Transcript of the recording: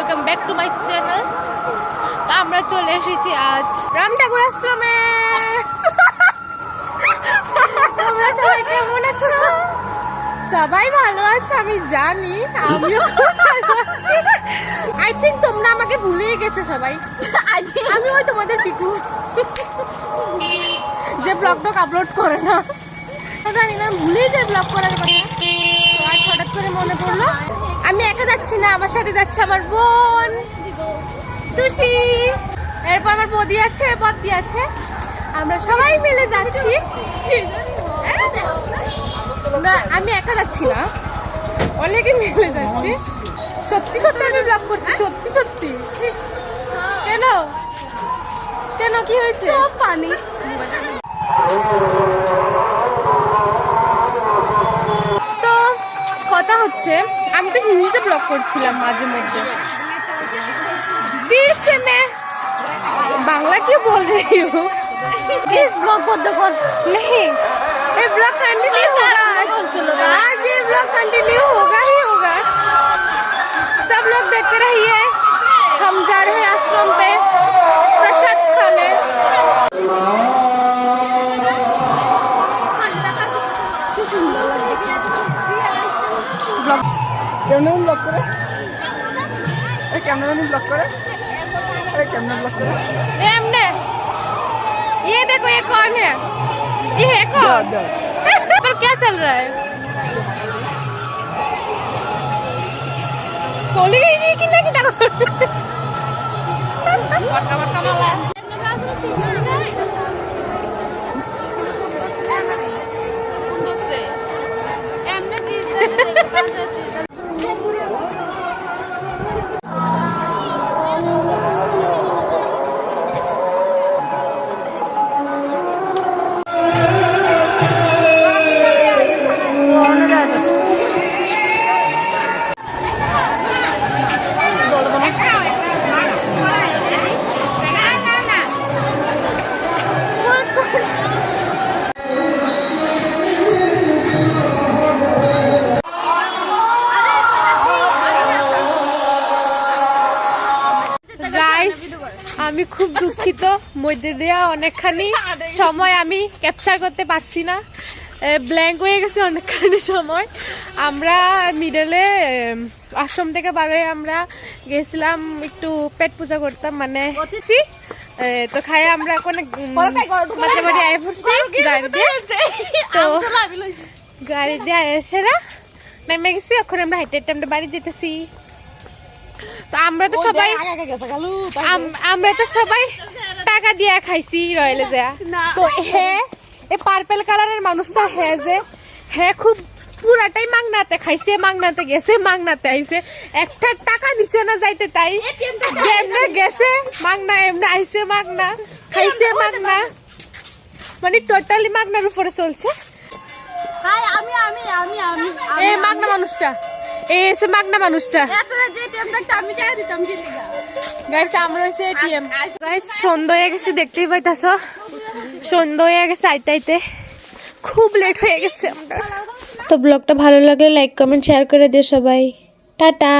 Welcome back to my channel. তো আমরা চলে এসেছি আজ রাম ঠাকুর আশ্রমে। তোমরা সবাই কেমন আছো? সবাই ভালো আছে আমি জানি, আমিও ভালো আছি। আই থিঙ্ক তোমরা আমাকে ভুলেই গেছো সবাই। আমি ওই তোমাদের পিকু যে ব্লগটা আপলোড করে না, জানি না ভুলেই যায় ব্লগ করার কথা। আজ হঠাৎ করে মনে পড়লো আমি একা যাচ্ছি না, আমার সাথে যাচ্ছে আমার বোন তুষি, এরপর আমার বদি আছে, বদ্দি আছে, আমরা সবাই মিলে যাচ্ছি। আমি একা যাচ্ছি না, অনেকে মিলে যাচ্ছি। সত্যি সত্যি আমি ব্লগ করছি, সত্যি সত্যি। কেন কেন কি হয়েছে? পানি। তো কথা হচ্ছে আমি তো হিন্দিতে ব্লগ করছিলাম মাঝে মধ্যে, फिर से मैं बांग्ला क्यों बोल रही हूँ? प्लीज ब्लॉग बंद कर। नहीं, ये ब्लॉग कंटिन्यू होगा आज, ये ब्लॉग कंटिन्यू होगा ही होगा। सब लोग देखते रहिए, हम जा रहे हैं आश्रम पे प्रसाद खाने। कैमरा ब्लॉक करे, कैमरा ब्लॉक करे, अरे कैमरा ब्लॉक करे। एमने ये देखो, ये कौन है? ये है कौन? पर क्या चल रहा है? खोली गई नहीं कि नहीं कितना बड़का बड़का माला एमने चीज আমি খুব দুঃখিত, মধ্যে দেওয়া অনেকখানি সময় আমি ক্যাপচার করতে পারছি না, ব্ল্যাঙ্ক হয়ে গেছে অনেকখানি সময়। আমরা মিডলে আশ্রম থেকে বারে আমরা গেছিলাম একটু পেট পূজা করতাম, মানে অতিথি তো খাই আমরা এখন মাঝে আয় পড়ছি গাড়ি দিয়ে। তো গাড়ি দিয়ে এসে নেমে গেছি, এখন আমরা হাইটে আমরা বাড়ি যেতেছি। তো আমরা তো সবাই টাকা দিয়ে খাইছি রয়েলে যা। তো হ্যাঁ, এই পার্পেল কালারের মানুষটা হ্যাঁ যে হ্যাঁ খুব পুরাটাই মাগনাতে খাইছে, মাগনাতে গেছে, মাগনাতে আইছে, একটা টাকা নিছে না যাইতে, তাই এমনে গেছে মাগনা, এমনে আইছে মাগনা, খাইছে মাগনা, মানে টোটালি মাগনার উপরে চলছে। এই মাগনা মানুষটা, এসে মাগনা মানুষটা সন্ধ্যা হয়ে গেছে, দেখতেই পাইতাছ সন্ধ্যা হয়ে গেছে, আইতে আইতে খুব লেট হয়ে গেছে আমরা। তো ব্লগটা ভালো লাগলে লাইক কমেন্ট শেয়ার করে দিও সবাই। টাটা।